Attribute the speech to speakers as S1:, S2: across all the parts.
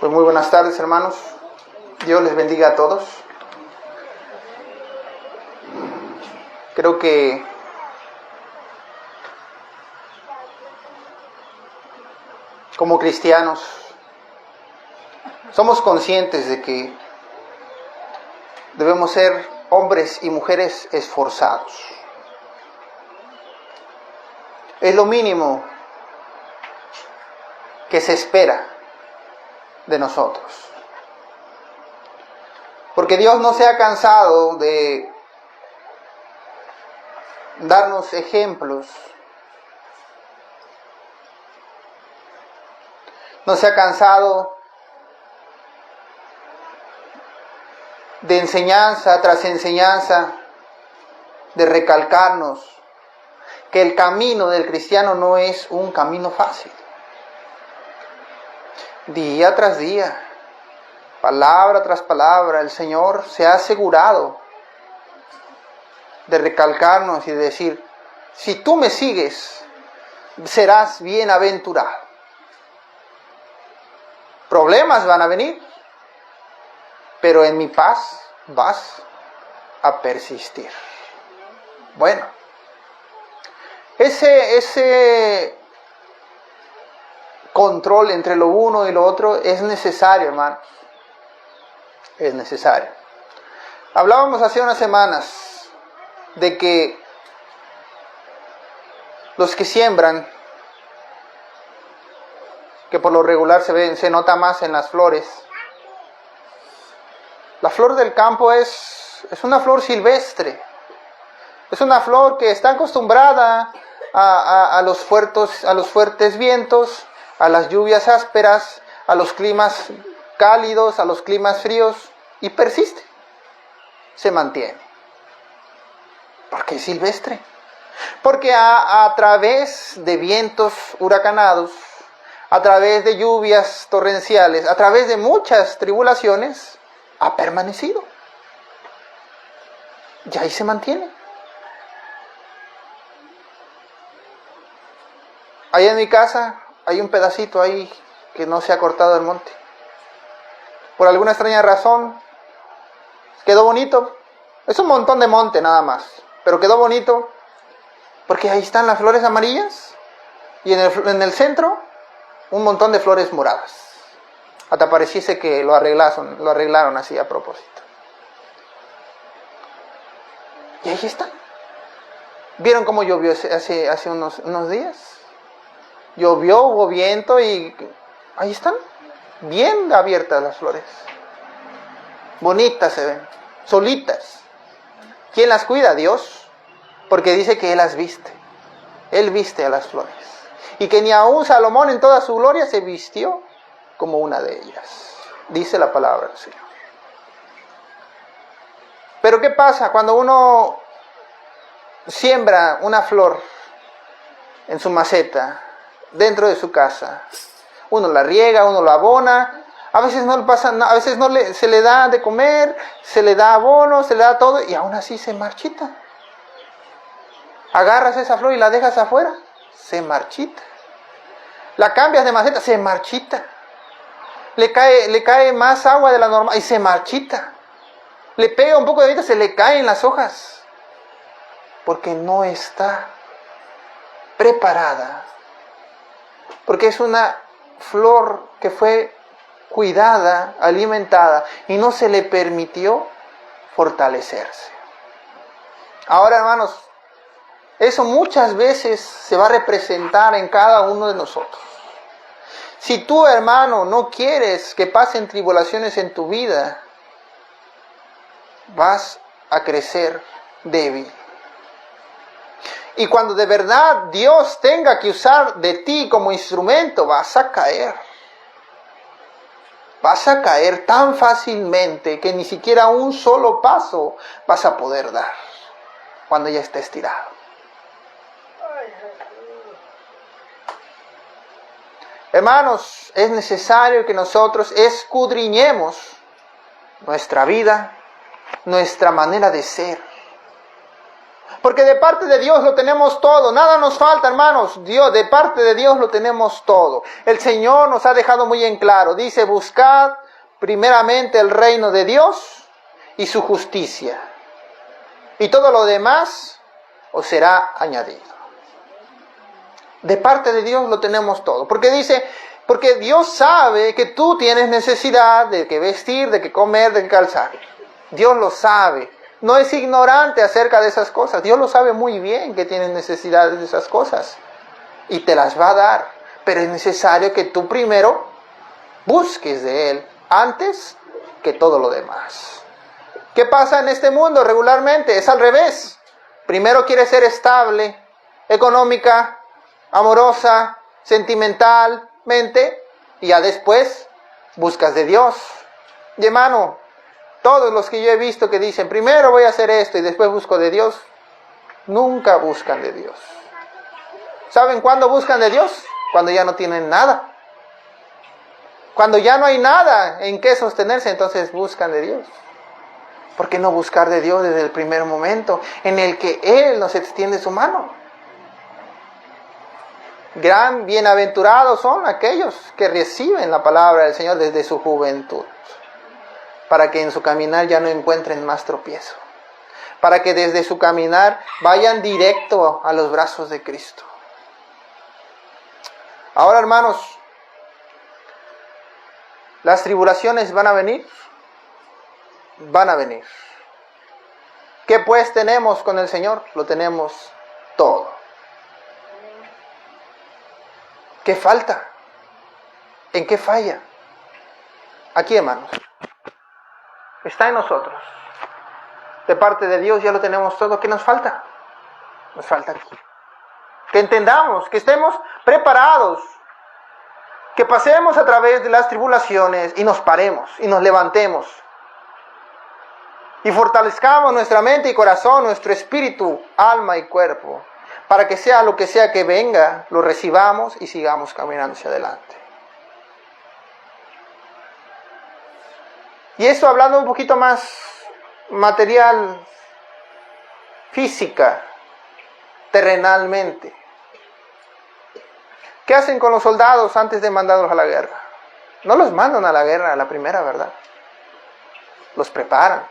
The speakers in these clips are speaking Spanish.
S1: Pues muy buenas tardes, hermanos. Dios les bendiga a todos. Creo que como cristianos somos conscientes de que debemos ser hombres y mujeres esforzados. Es lo mínimo que se espera de nosotros. Porque Dios no se ha cansado de darnos ejemplos. No se ha cansado de enseñanza tras enseñanza, de recalcarnos que el camino del cristiano no es un camino fácil. Día tras día, palabra tras palabra, el Señor se ha asegurado de recalcarnos y de decir: si tú me sigues, serás bienaventurado. Problemas van a venir, pero en mi paz vas a persistir. Bueno, ese control entre lo uno y lo otro es necesario, hermanos. Es necesario. Hablábamos hace unas semanas de que los que siembran, que por lo regular se nota más en las flores. La flor del campo es una flor silvestre. Es una flor que está acostumbrada a los fuertes vientos, a las lluvias ásperas, a los climas cálidos, a los climas fríos, y persiste, se mantiene. Porque es silvestre. Porque a través de vientos huracanados, a través de lluvias torrenciales, a través de muchas tribulaciones, ha permanecido. Y ahí se mantiene. Ahí en mi casa hay un pedacito ahí que no se ha cortado el monte. Por alguna extraña razón, quedó bonito. Es un montón de monte nada más, pero quedó bonito porque ahí están las flores amarillas y en el centro un montón de flores moradas. Hasta pareciese que lo arreglaron así a propósito. Y ahí está. ¿Vieron cómo llovió hace unos días? Llovió, hubo viento y ahí están. Bien abiertas las flores. Bonitas se ven. Solitas. ¿Quién las cuida? Dios. Porque dice que Él las viste. Él viste a las flores. Y que ni aún Salomón en toda su gloria se vistió como una de ellas. Dice la palabra del Señor. Pero ¿qué pasa cuando uno siembra una flor en su maceta, dentro de su casa? Uno la riega, uno la abona, a veces no le pasa nada, a veces se le da de comer, se le da abono, se le da todo, y aún así se marchita. Agarras esa flor y la dejas afuera, se marchita. La cambias de maceta, se marchita. Le cae más agua de la normal y se marchita. Le pega un poco de viento, se le caen las hojas. Porque no está preparada. Porque es una flor que fue cuidada, alimentada, y no se le permitió fortalecerse. Ahora, hermanos, eso muchas veces se va a representar en cada uno de nosotros. Si tú, hermano, no quieres que pasen tribulaciones en tu vida, vas a crecer débil. Y cuando de verdad Dios tenga que usar de ti como instrumento, vas a caer. Vas a caer tan fácilmente que ni siquiera un solo paso vas a poder dar cuando ya estés tirado. Hermanos, es necesario que nosotros escudriñemos nuestra vida, nuestra manera de ser. Porque de parte de Dios lo tenemos todo. Nada nos falta, hermanos. De parte de Dios lo tenemos todo. El Señor nos ha dejado muy en claro. Dice, buscad primeramente el reino de Dios y su justicia. Y todo lo demás os será añadido. De parte de Dios lo tenemos todo. Porque dice, porque Dios sabe que tú tienes necesidad de que vestir, de que comer, de que calzar. Dios lo sabe. No es ignorante acerca de esas cosas. Dios lo sabe muy bien que tienes necesidades de esas cosas. Y te las va a dar. Pero es necesario que tú primero busques de Él antes que todo lo demás. ¿Qué pasa en este mundo regularmente? Es al revés. Primero quieres ser estable, económica, amorosa, sentimentalmente, y ya después buscas de Dios. Y hermano, todos los que yo he visto que dicen, primero voy a hacer esto y después busco de Dios, nunca buscan de Dios. ¿Saben cuándo buscan de Dios? Cuando ya no tienen nada. Cuando ya no hay nada en qué sostenerse, entonces buscan de Dios. ¿Por qué no buscar de Dios desde el primer momento en el que Él nos extiende su mano? Gran bienaventurados son aquellos que reciben la palabra del Señor desde su juventud, para que en su caminar ya no encuentren más tropiezo, para que desde su caminar vayan directo a los brazos de Cristo. Ahora, hermanos, las tribulaciones van a venir. Van a venir. ¿Qué pues tenemos con el Señor? Lo tenemos todo. ¿Qué falta? ¿En qué falla? Aquí, hermanos. Está en nosotros. De parte de Dios ya lo tenemos todo. ¿Qué nos falta? Nos falta aquí. Que entendamos, que estemos preparados, que pasemos a través de las tribulaciones y nos paremos y nos levantemos. Y fortalezcamos nuestra mente y corazón, nuestro espíritu, alma y cuerpo, para que sea lo que sea que venga, lo recibamos y sigamos caminando hacia adelante. Y esto hablando un poquito más material, física, terrenalmente. ¿Qué hacen con los soldados antes de mandarlos a la guerra? No los mandan a la guerra a la primera, ¿verdad? Los preparan.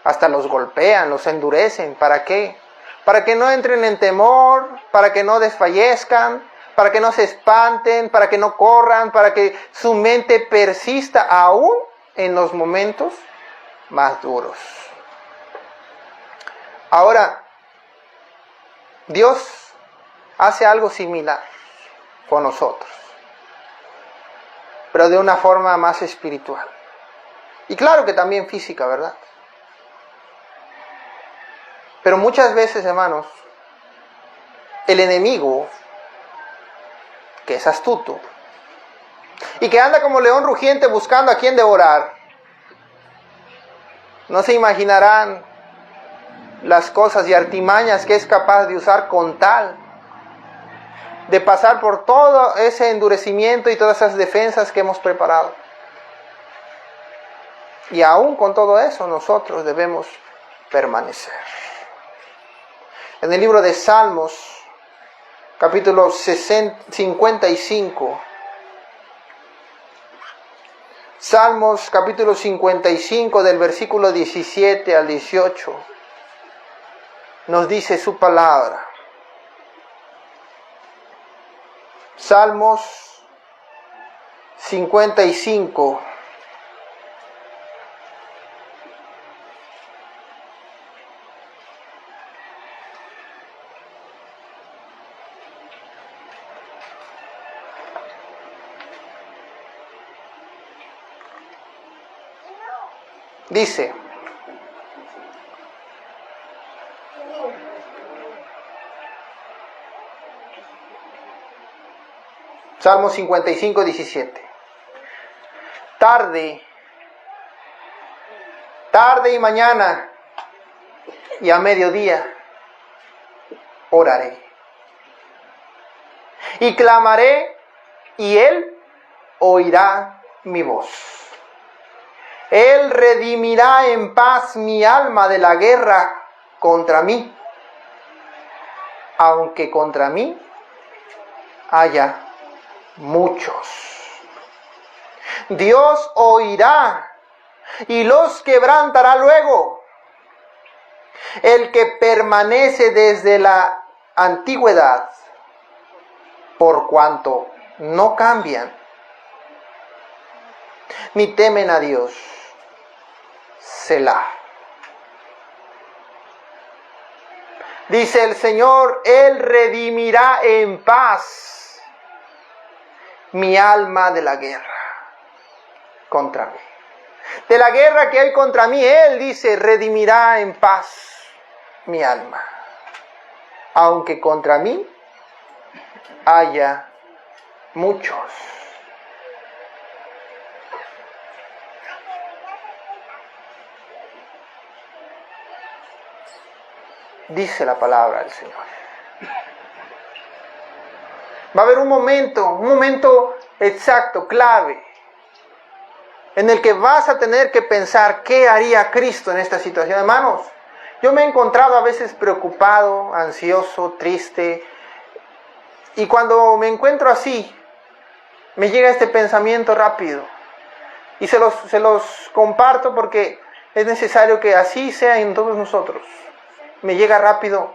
S1: Hasta los golpean, los endurecen. ¿Para qué? Para que no entren en temor, para que no desfallezcan, para que no se espanten, para que no corran, para que su mente persista aún en los momentos más duros. Ahora, Dios hace algo similar con nosotros, pero de una forma más espiritual. Y claro que también física, ¿verdad? Pero muchas veces, hermanos, el enemigo, que es astuto, y que anda como león rugiente buscando a quien devorar, no se imaginarán las cosas y artimañas que es capaz de usar con tal de pasar por todo ese endurecimiento y todas esas defensas que hemos preparado. Y aún con todo eso nosotros debemos permanecer. En el libro de Salmos, capítulo 55, Salmos capítulo 55 del versículo 17 al 18, nos dice su palabra. Salmos 55. Dice, Salmo 55, 17. Tarde y mañana y a mediodía oraré. Y clamaré y Él oirá mi voz. Él redimirá en paz mi alma de la guerra contra mí, aunque contra mí haya muchos. Dios oirá y los quebrantará luego. El que permanece desde la antigüedad, por cuanto no cambian, ni temen a Dios. Selah. Dice el Señor, Él redimirá en paz mi alma de la guerra contra mí. De la guerra que hay contra mí, Él dice, redimirá en paz mi alma. Aunque contra mí haya muchos. Dice la palabra del Señor. Va a haber un momento exacto, clave, en el que vas a tener que pensar qué haría Cristo en esta situación. Hermanos, yo me he encontrado a veces preocupado, ansioso, triste, y cuando me encuentro así, me llega este pensamiento rápido, y se los comparto porque es necesario que así sea en todos nosotros. Me llega rápido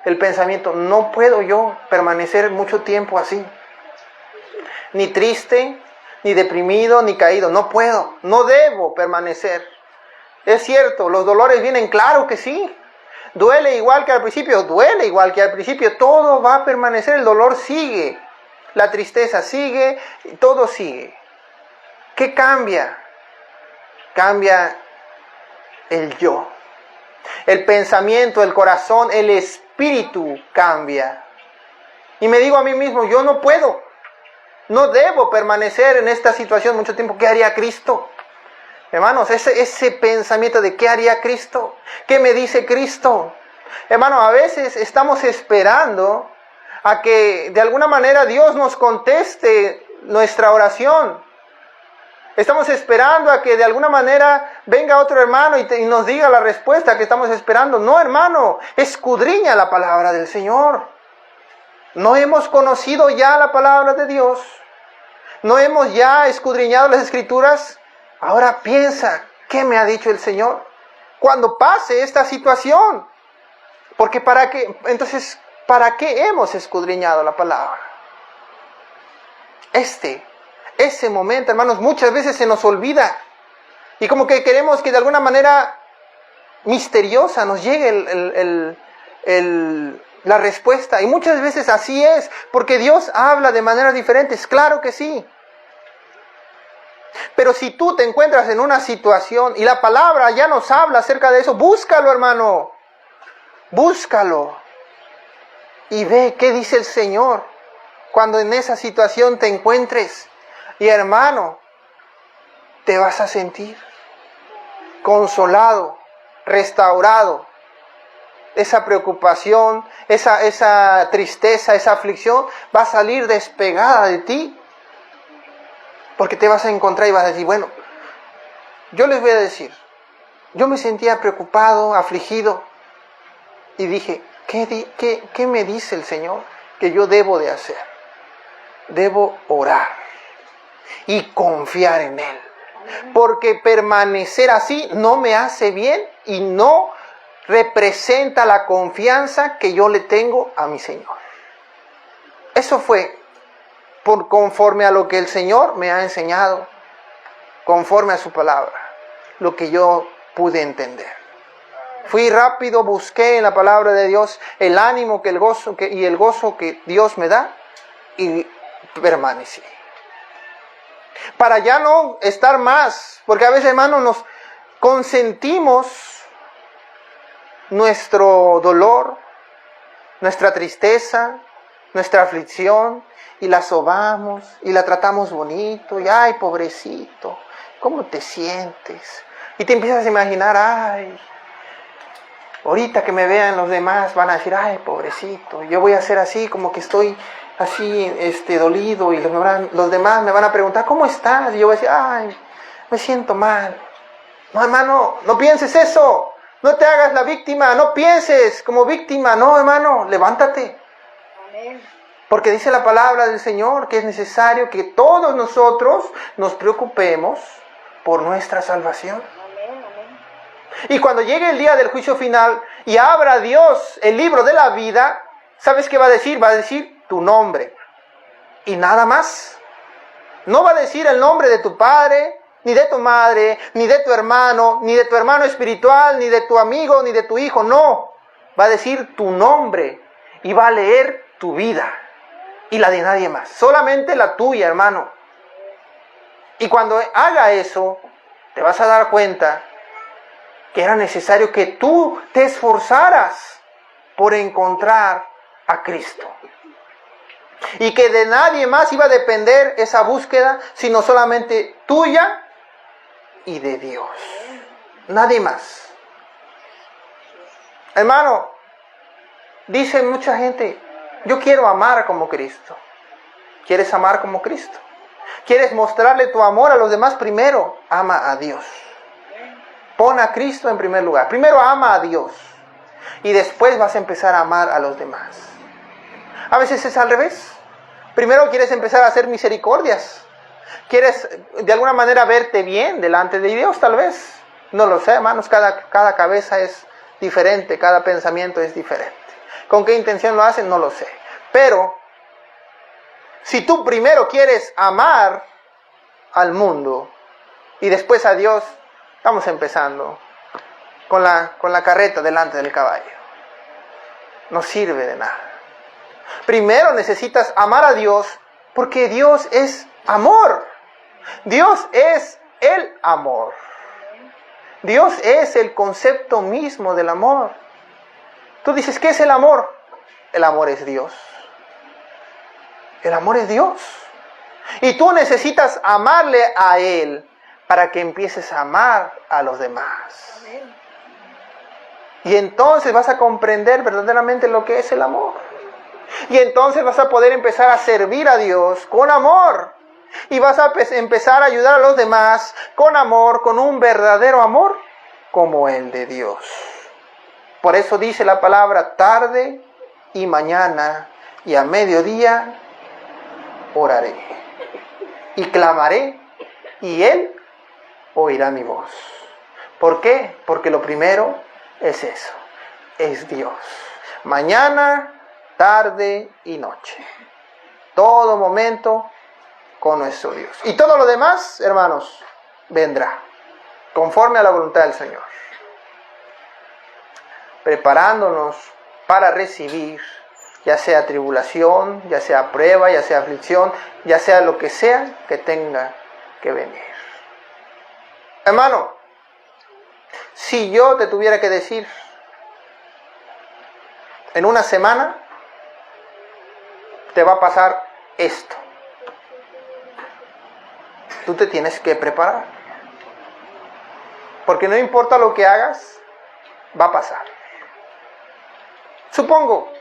S1: el pensamiento, no puedo yo permanecer mucho tiempo así, ni triste, ni deprimido, ni caído, no puedo, no debo permanecer. Es cierto, los dolores vienen, claro que sí, duele igual que al principio, todo va a permanecer, el dolor sigue, la tristeza sigue, todo sigue. ¿Qué cambia? Cambia el yo. El pensamiento, el corazón, el espíritu cambia. Y me digo a mí mismo, yo no puedo, no debo permanecer en esta situación mucho tiempo. ¿Qué haría Cristo? Hermanos, ese pensamiento de ¿qué haría Cristo? ¿Qué me dice Cristo? Hermanos, a veces estamos esperando a que de alguna manera Dios nos conteste nuestra oración. Estamos esperando a que de alguna manera venga otro hermano y nos diga la respuesta que estamos esperando. No, hermano, escudriña la palabra del Señor. ¿No hemos conocido ya la palabra de Dios? ¿No hemos ya escudriñado las Escrituras? Ahora piensa, ¿qué me ha dicho el Señor? Cuando pase esta situación. Porque ¿para qué hemos escudriñado la palabra? Ese momento, hermanos, muchas veces se nos olvida. Y como que queremos que de alguna manera misteriosa nos llegue la respuesta. Y muchas veces así es, porque Dios habla de maneras diferentes, claro que sí. Pero si tú te encuentras en una situación y la palabra ya nos habla acerca de eso, búscalo, hermano. Búscalo. Y ve qué dice el Señor cuando en esa situación te encuentres. Y hermano, te vas a sentir consolado, restaurado. Esa preocupación, esa tristeza, esa aflicción va a salir despegada de ti. Porque te vas a encontrar y vas a decir, bueno, yo les voy a decir, yo me sentía preocupado, afligido. Y dije, ¿qué me dice el Señor que yo debo de hacer? Debo orar y confiar en Él. Porque permanecer así no me hace bien y no representa la confianza que yo le tengo a mi Señor. Eso fue conforme a lo que el Señor me ha enseñado, conforme a su palabra, lo que yo pude entender. Fui rápido, busqué en la palabra de Dios el ánimo, el gozo que Dios me da y permanecí. Para ya no estar más, porque a veces, hermanos, nos consentimos nuestro dolor, nuestra tristeza, nuestra aflicción, y la sobamos, y la tratamos bonito, y ay, pobrecito, ¿cómo te sientes? Y te empiezas a imaginar, ay, ahorita que me vean los demás van a decir, ay, pobrecito, yo voy a hacer así, como que estoy así, dolido, y los demás me van a preguntar, ¿cómo estás? Y yo voy a decir, ay, me siento mal. No, hermano, no pienses eso. No te hagas la víctima, no pienses como víctima. No, hermano, levántate.
S2: Amén.
S1: Porque dice la palabra del Señor que es necesario que todos nosotros nos preocupemos por nuestra salvación.
S2: Amén. Amén.
S1: Y cuando llegue el día del juicio final y abra Dios el libro de la vida, ¿sabes qué va a decir? Va a decir tu nombre. Y nada más. No va a decir el nombre de tu padre, ni de tu madre, ni de tu hermano espiritual, ni de tu amigo, ni de tu hijo. No. Va a decir tu nombre y va a leer tu vida y la de nadie más. Solamente la tuya, hermano. Y cuando haga eso, te vas a dar cuenta que era necesario que tú te esforzaras por encontrar a Cristo. Y que de nadie más iba a depender esa búsqueda, sino solamente tuya y de Dios. Nadie más. Hermano, dice mucha gente, yo quiero amar como Cristo. ¿Quieres amar como Cristo? ¿Quieres mostrarle tu amor a los demás? Primero, ama a Dios. Pon a Cristo en primer lugar. Primero ama a Dios. Y después vas a empezar a amar a los demás. A veces es al revés. Primero quieres empezar a hacer misericordias. Quieres de alguna manera verte bien delante de Dios, tal vez. No lo sé, hermanos. Cada cabeza es diferente. Cada pensamiento es diferente. ¿Con qué intención lo hacen? No lo sé. Pero si tú primero quieres amar al mundo y después a Dios, estamos empezando con la carreta delante del caballo. No sirve de nada. Primero necesitas amar a Dios porque Dios es amor. Dios es el amor. Dios es el concepto mismo del amor. Tú dices, ¿qué es el amor? El amor es Dios. El amor es Dios. Y tú necesitas amarle a Él para que empieces a amar a los demás.
S2: Amén.
S1: Y entonces vas a comprender verdaderamente lo que es el amor. Y entonces vas a poder empezar a servir a Dios con amor. Y vas a empezar a ayudar a los demás con amor, con un verdadero amor como el de Dios. Por eso dice la palabra, tarde y mañana y a mediodía oraré. Y clamaré y Él oirá mi voz. ¿Por qué? Porque lo primero es eso, es Dios. Mañana, tarde y noche. Todo momento con nuestro Dios. Y todo lo demás, hermanos, vendrá conforme a la voluntad del Señor. Preparándonos para recibir, ya sea tribulación, ya sea prueba, ya sea aflicción, ya sea lo que sea que tenga que venir. Hermano, si yo te tuviera que decir, en una semana te va a pasar esto, tú te tienes que preparar. Porque no importa lo que hagas, va a pasar. Supongo,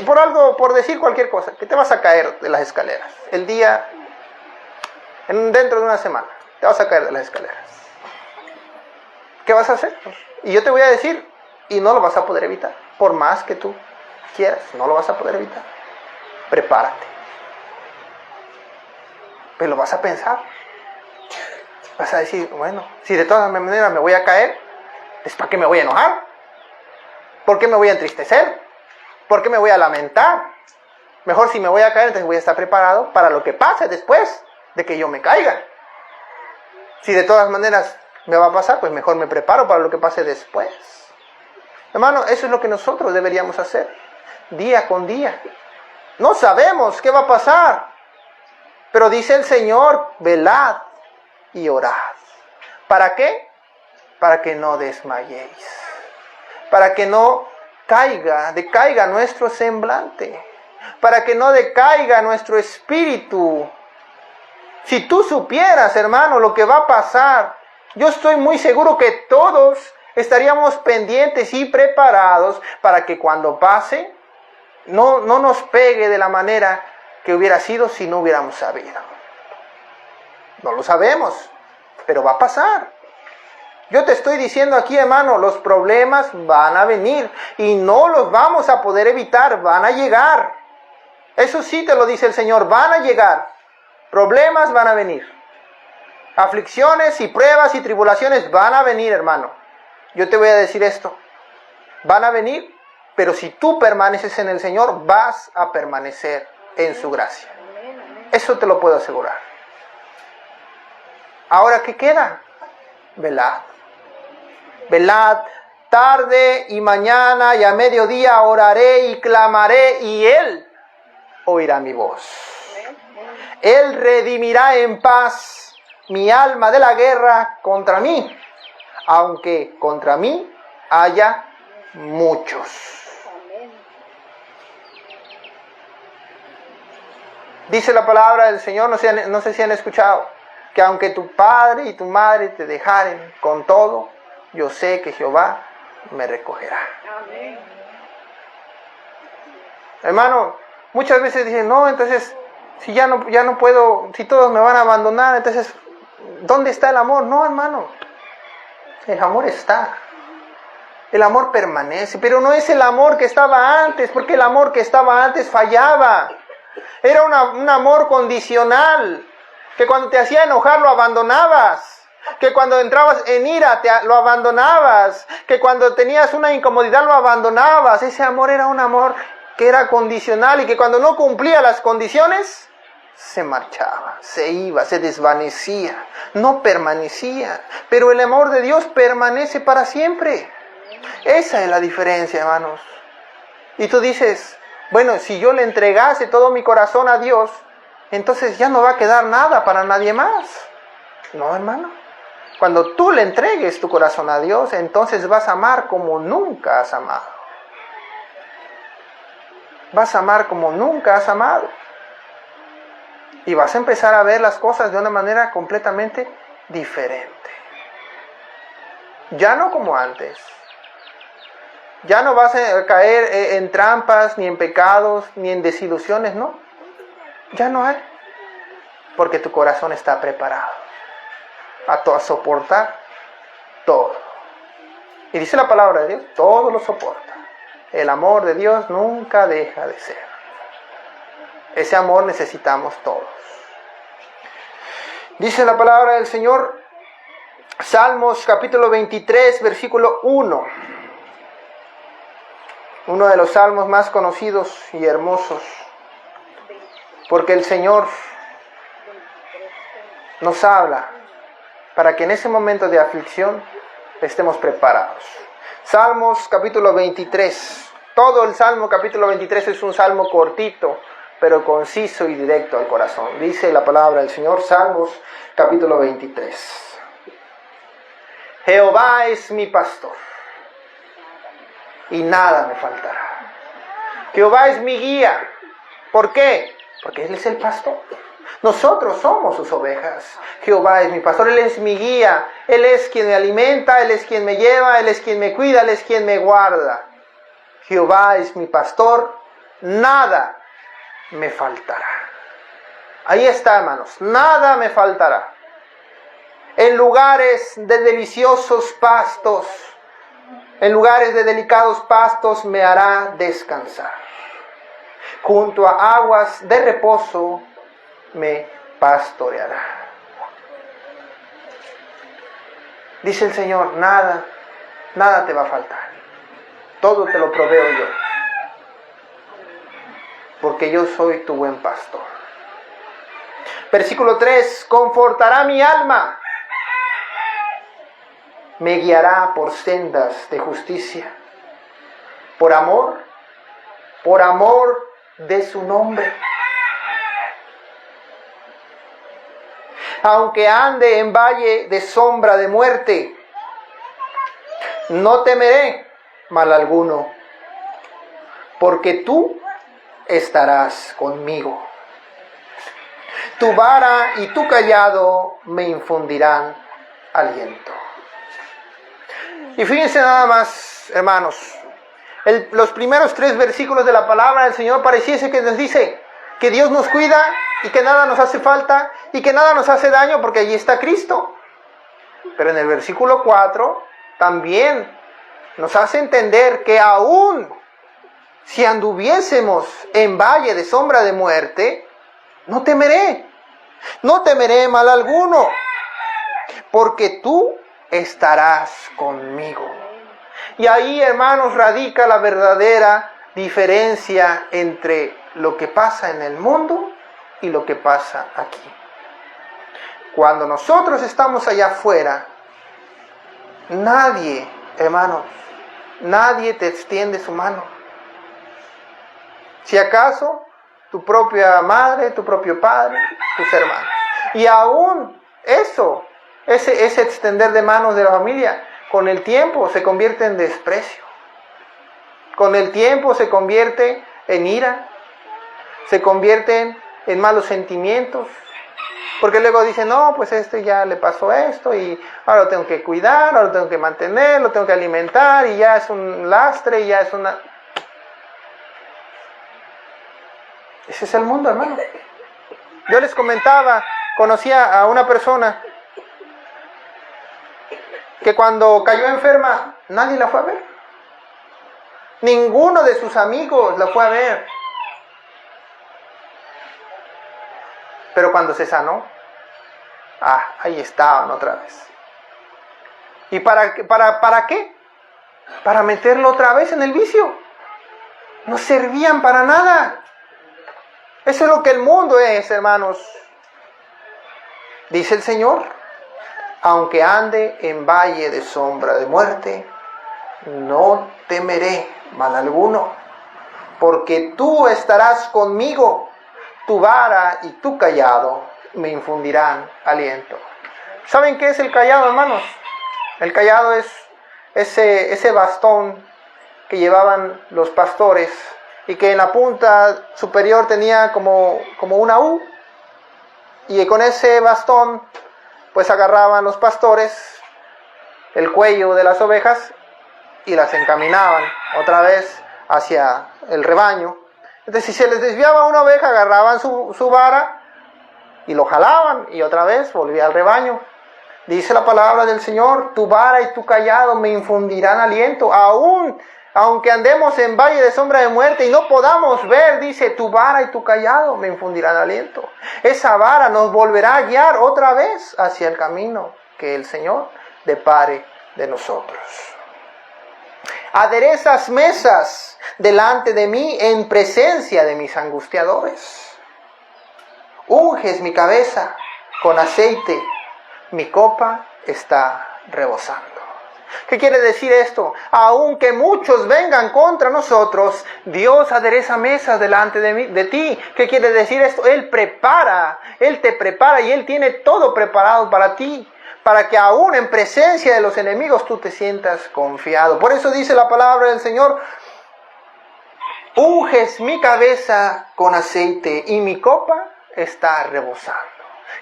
S1: por decir cualquier cosa, que te vas a caer de las escaleras. Dentro de una semana, te vas a caer de las escaleras. ¿Qué vas a hacer? Y yo te voy a decir, y no lo vas a poder evitar. Por más que tú quieras, no lo vas a poder evitar. Prepárate. Pero lo vas a pensar. Vas a decir, bueno, si de todas maneras me voy a caer, ¿es para qué me voy a enojar? ¿Por qué me voy a entristecer? ¿Por qué me voy a lamentar? Mejor si me voy a caer, entonces voy a estar preparado para lo que pase después de que yo me caiga. Si de todas maneras me va a pasar, pues mejor me preparo para lo que pase después. Hermano, eso es lo que nosotros deberíamos hacer, día con día. No sabemos qué va a pasar, pero dice el Señor, velad y orad. ¿Para qué? Para que no desmayéis. Para que no decaiga nuestro semblante. Para que no decaiga nuestro espíritu. Si tú supieras, hermano, lo que va a pasar, yo estoy muy seguro que todos estaríamos pendientes y preparados para que cuando pase, no nos pegue de la manera que hubiera sido si no hubiéramos sabido. No lo sabemos, pero va a pasar. Yo te estoy diciendo aquí, hermano, los problemas van a venir y no los vamos a poder evitar, van a llegar. Eso sí te lo dice el Señor, van a llegar. Problemas van a venir. Aflicciones y pruebas y tribulaciones van a venir, hermano. Yo te voy a decir esto. Van a venir, pero si tú permaneces en el Señor, vas a permanecer en su gracia. Eso te lo puedo asegurar. Ahora, ¿qué queda? Velad. Velad, tarde y mañana y a mediodía oraré y clamaré y Él oirá mi voz. Él redimirá en paz mi alma de la guerra contra mí, aunque contra mí haya muchos. Dice la palabra del Señor, no sé si han escuchado, que aunque tu padre y tu madre te dejaren con todo, yo sé que Jehová me recogerá. Amén. Hermano, muchas veces dicen, no, entonces, si ya no puedo, si todos me van a abandonar, entonces, ¿dónde está el amor? No, hermano, el amor está. El amor permanece, pero no es el amor que estaba antes, porque el amor que estaba antes fallaba. Era un amor condicional, que cuando te hacía enojar lo abandonabas. Que cuando entrabas en ira lo abandonabas, que cuando tenías una incomodidad lo abandonabas. Ese amor era un amor que era condicional y que cuando no cumplía las condiciones, se marchaba, se iba, se desvanecía, no permanecía. Pero el amor de Dios permanece para siempre. Esa es la diferencia, hermanos. Y tú dices, bueno, si yo le entregase todo mi corazón a Dios, entonces ya no va a quedar nada para nadie más. No, hermano. Cuando tú le entregues tu corazón a Dios, entonces vas a amar como nunca has amado. Vas a amar como nunca has amado. Y vas a empezar a ver las cosas de una manera completamente diferente. Ya no como antes. Ya no vas a caer en trampas, ni en pecados, ni en desilusiones, no. Ya no hay. Porque tu corazón está preparado a soportar todo. Y dice la palabra de Dios, todo lo soporta. El amor de Dios nunca deja de ser. Ese amor necesitamos todos. Dice la palabra del Señor, Salmos capítulo 23, versículo 1. Uno de los salmos más conocidos y hermosos. Porque el Señor nos habla para que en ese momento de aflicción estemos preparados. Salmos capítulo 23. Todo el Salmo capítulo 23 es un salmo cortito, pero conciso y directo al corazón. Dice la palabra del Señor, Salmos capítulo 23. Jehová es mi pastor, y nada me faltará. Jehová es mi guía. ¿Por qué? Porque Él es el pastor. Nosotros somos sus ovejas. Jehová es mi pastor, Él es mi guía. Él es quien me alimenta, Él es quien me lleva, Él es quien me cuida, Él es quien me guarda. Jehová es mi pastor, nada me faltará. Ahí está, hermanos, nada me faltará. En lugares de deliciosos pastos, en lugares de delicados pastos me hará descansar. Junto a aguas de reposo me pastoreará. Dice el Señor, nada te va a faltar. Todo te lo proveo yo. Porque yo soy tu buen pastor. Versículo 3, confortará mi alma. Me guiará por sendas de justicia. Por amor de su nombre. Aunque ande en valle de sombra de muerte, no temeré mal alguno, porque tú estarás conmigo. Tu vara y tu cayado me infundirán aliento. Y fíjense nada más, hermanos, los primeros 3 versículos de la palabra del Señor pareciese que nos dice que Dios nos cuida y que nada nos hace falta y que nada nos hace daño porque allí está Cristo. Pero en el versículo 4 también nos hace entender que aún si anduviésemos en valle de sombra de muerte, no temeré mal alguno, porque tú estarás conmigo. Y ahí, hermanos, radica la verdadera diferencia entre lo que pasa en el mundo y lo que pasa aquí. Cuando nosotros estamos allá afuera, nadie, hermanos, nadie te extiende su mano. Si acaso, tu propia madre, tu propio padre, tus hermanos. Y aún eso, ese extender de manos de la familia, con el tiempo se convierte en desprecio. Con el tiempo se convierte en ira. Se convierte en malos sentimientos. Porque luego dicen, no, pues ya le pasó esto y ahora lo tengo que cuidar, ahora lo tengo que mantener, lo tengo que alimentar y ya es un lastre y ya es una... Ese es el mundo, hermano. Yo les comentaba, conocía a una persona que cuando cayó enferma, nadie la fue a ver. Ninguno de sus amigos la fue a ver. Pero cuando se sanó, ahí estaban otra vez. ¿Y para qué? Para meterlo otra vez en el vicio. No servían para nada. Eso es lo que el mundo es, hermanos. Dice el Señor, aunque ande en valle de sombra de muerte, no temeré mal alguno, porque tú estarás conmigo, tu vara y tu cayado me infundirán aliento. ¿Saben qué es el cayado, hermanos? El cayado es ese bastón que llevaban los pastores y que en la punta superior tenía como una U, y con ese bastón pues agarraban los pastores el cuello de las ovejas y las encaminaban otra vez hacia el rebaño. Entonces, si se les desviaba una oveja, agarraban su vara y lo jalaban y otra vez volvía al rebaño. Dice la palabra del Señor, tu vara y tu cayado me infundirán aliento. Aunque andemos en valle de sombra de muerte y no podamos ver, dice, tu vara y tu cayado me infundirán aliento. Esa vara nos volverá a guiar otra vez hacia el camino que el Señor depare de nosotros. Aderezas mesas delante de mí en presencia de mis angustiadores. Unges mi cabeza con aceite, mi copa está rebosando. ¿Qué quiere decir esto? Aunque muchos vengan contra nosotros, Dios adereza mesas delante de ti. ¿Qué quiere decir esto? Él te prepara y Él tiene todo preparado para ti, para que aún en presencia de los enemigos tú te sientas confiado. Por eso dice la palabra del Señor, unges mi cabeza con aceite y mi copa está rebosando.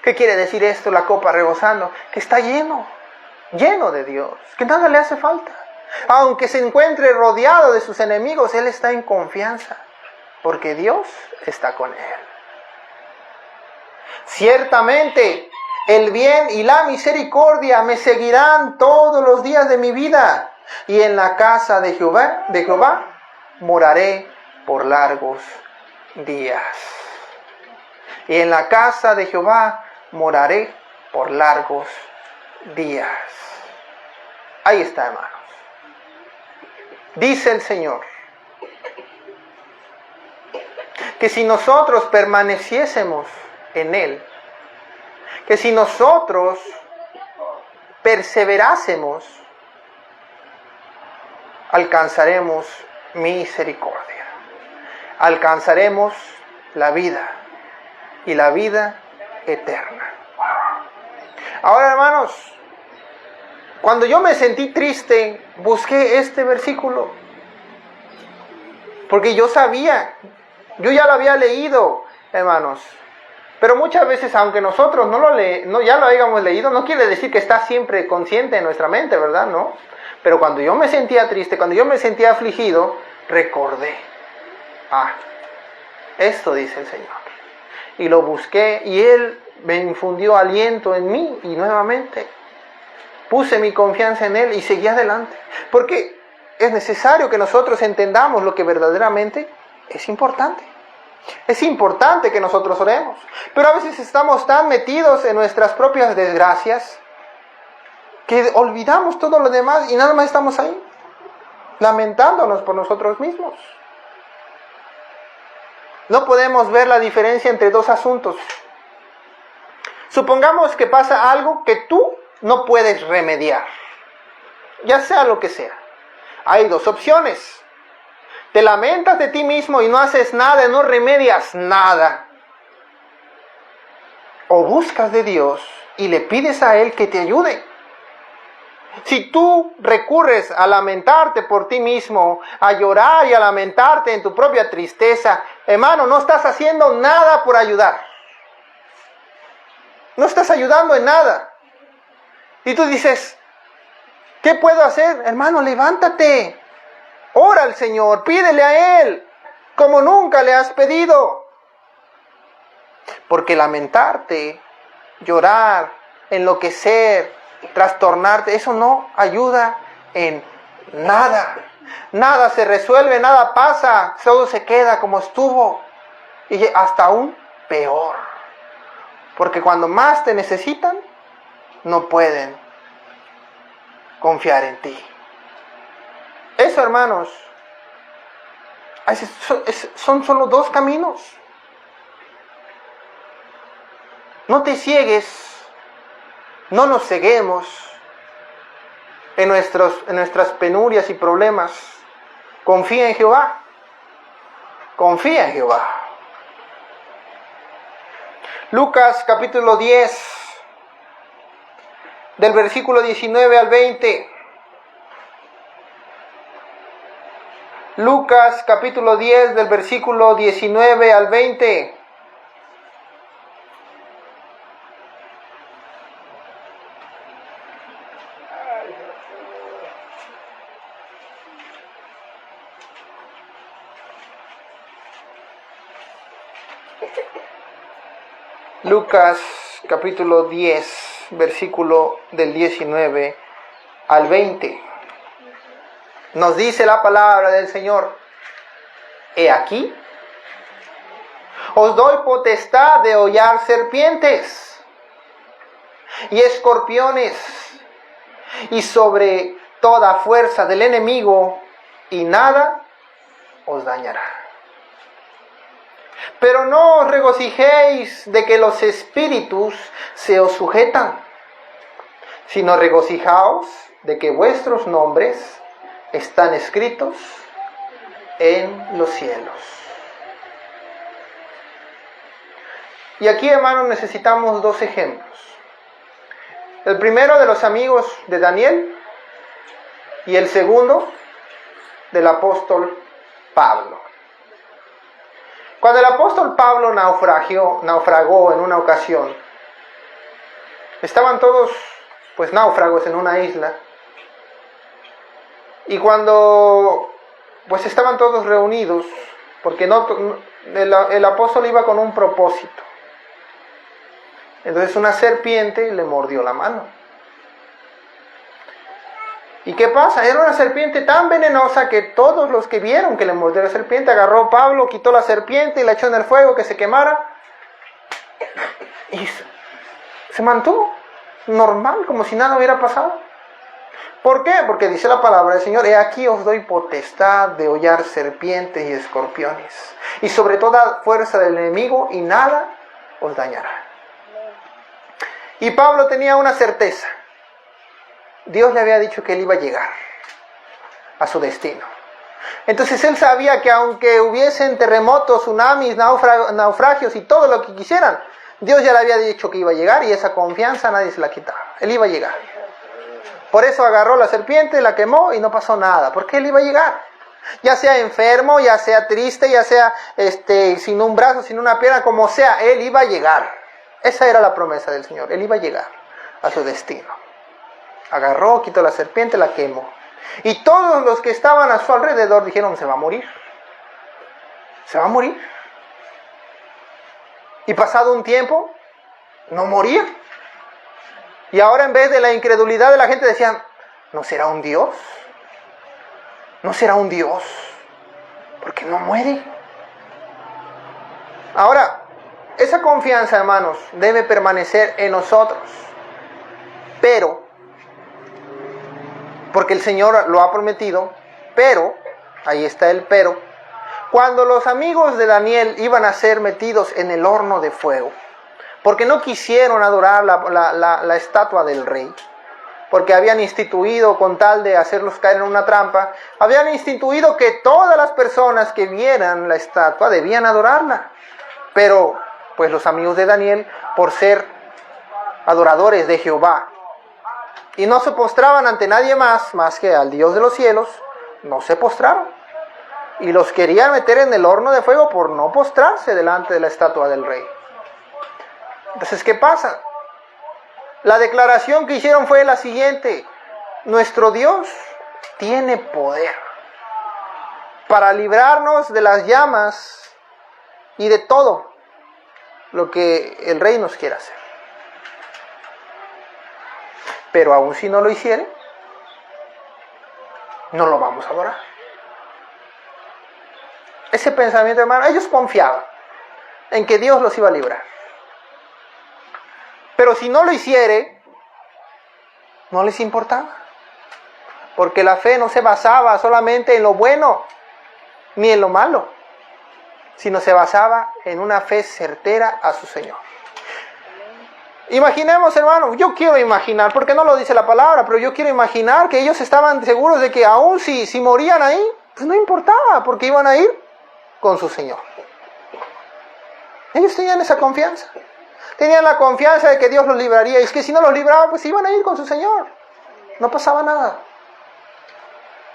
S1: ¿Qué quiere decir esto, la copa rebosando? Que está lleno de Dios, que nada le hace falta. Aunque se encuentre rodeado de sus enemigos, Él está en confianza, porque Dios está con Él. Ciertamente, el bien y la misericordia me seguirán todos los días de mi vida, y en la casa de Jehová moraré por largos días. Y en la casa de Jehová moraré por largos días. Ahí está, hermanos. Dice el Señor que si nosotros permaneciésemos en Él, que si nosotros perseverásemos, alcanzaremos misericordia, alcanzaremos la vida y la vida eterna. Ahora, hermanos, cuando yo me sentí triste, busqué este versículo, porque yo sabía, yo ya lo había leído, hermanos. Pero muchas veces, aunque nosotros ya lo hayamos leído, no quiere decir que está siempre consciente en nuestra mente, ¿verdad? ¿No? Pero cuando yo me sentía triste, cuando yo me sentía afligido, recordé. Esto dice el Señor. Y lo busqué y Él me infundió aliento en mí y nuevamente puse mi confianza en Él y seguí adelante. Porque es necesario que nosotros entendamos lo que verdaderamente es importante. Es importante que nosotros oremos. Pero a veces estamos tan metidos en nuestras propias desgracias que olvidamos todo lo demás y nada más estamos ahí, lamentándonos por nosotros mismos. No podemos ver la diferencia entre dos asuntos. Supongamos que pasa algo que tú no puedes remediar, ya sea lo que sea. Hay dos opciones. Te lamentas de ti mismo y no haces nada, no remedias nada. O buscas de Dios y le pides a Él que te ayude. Si tú recurres a lamentarte por ti mismo, a llorar y a lamentarte en tu propia tristeza, hermano, no estás haciendo nada por ayudar. No estás ayudando en nada. Y tú dices, ¿qué puedo hacer? Hermano, levántate. Ora al Señor, pídele a Él, como nunca le has pedido. Porque lamentarte, llorar, enloquecer, trastornarte, eso no ayuda en nada. Nada se resuelve, nada pasa, todo se queda como estuvo. Y hasta aún peor. Porque cuando más te necesitan, no pueden confiar en ti. Eso, hermanos, son solo dos caminos. No te ciegues, no nos ceguemos en nuestras penurias y problemas. Confía en Jehová. Confía en Jehová. Lucas capítulo 10, del versículo 19 al 20. Lucas capítulo 10 del versículo 19 al 20. Lucas capítulo 10, versículo del 19 al 20. Nos dice la palabra del Señor: he aquí, os doy potestad de hollar serpientes y escorpiones y sobre toda fuerza del enemigo, y nada os dañará. Pero no os regocijéis de que los espíritus se os sujetan, sino regocijaos de que vuestros nombres están escritos en los cielos. Y aquí, hermanos, necesitamos dos ejemplos. El primero de los amigos de Daniel y el segundo del apóstol Pablo. Cuando el apóstol Pablo naufragó en una ocasión, estaban todos náufragos en una isla. Y cuando estaban todos reunidos, porque el apóstol iba con un propósito. Entonces una serpiente le mordió la mano. ¿Y qué pasa? Era una serpiente tan venenosa que todos los que vieron que le mordió la serpiente, agarró a Pablo, quitó la serpiente y la echó en el fuego que se quemara. Y se mantuvo normal, como si nada hubiera pasado. ¿Por qué? Porque dice la palabra del Señor: he aquí os doy potestad de hollar serpientes y escorpiones, y sobre toda fuerza del enemigo, y nada os dañará. Y Pablo tenía una certeza. Dios le había dicho que él iba a llegar a su destino. Entonces él sabía que aunque hubiesen terremotos, tsunamis, naufragios y todo lo que quisieran, Dios ya le había dicho que iba a llegar, y esa confianza nadie se la quitaba. Él iba a llegar. Por eso agarró la serpiente, la quemó y no pasó nada, porque él iba a llegar. Ya sea enfermo, ya sea triste, ya sea sin un brazo, sin una pierna, como sea, él iba a llegar. Esa era la promesa del Señor, él iba a llegar a su destino. Agarró, quitó la serpiente, la quemó. Y todos los que estaban a su alrededor dijeron: se va a morir. Se va a morir. Y pasado un tiempo, no moría. Y ahora en vez de la incredulidad de la gente decían, ¿no será un Dios? ¿No será un Dios? Porque no muere. Ahora, esa confianza, hermanos, debe permanecer en nosotros. Pero, porque el Señor lo ha prometido, pero, ahí está el pero, cuando los amigos de Daniel iban a ser metidos en el horno de fuego, porque no quisieron adorar la estatua del rey, porque habían instituido, con tal de hacerlos caer en una trampa, habían instituido que todas las personas que vieran la estatua debían adorarla. Pero, pues los amigos de Daniel, por ser adoradores de Jehová, y no se postraban ante nadie más que al Dios de los cielos, no se postraron. Y los querían meter en el horno de fuego por no postrarse delante de la estatua del rey. Entonces, ¿qué pasa? La declaración que hicieron fue la siguiente: nuestro Dios tiene poder para librarnos de las llamas y de todo lo que el rey nos quiera hacer. Pero aun si no lo hiciere, no lo vamos a adorar. Ese pensamiento, hermano, ellos confiaban en que Dios los iba a librar. Pero si no lo hiciere, no les importaba. Porque la fe no se basaba solamente en lo bueno ni en lo malo, sino se basaba en una fe certera a su Señor. Imaginemos, hermano, yo quiero imaginar, porque no lo dice la palabra, pero yo quiero imaginar que ellos estaban seguros de que aún si morían ahí, pues no importaba, porque iban a ir con su Señor. Ellos tenían esa confianza. Tenían la confianza de que Dios los libraría. Y es que si no los libraba, pues iban a ir con su Señor. No pasaba nada.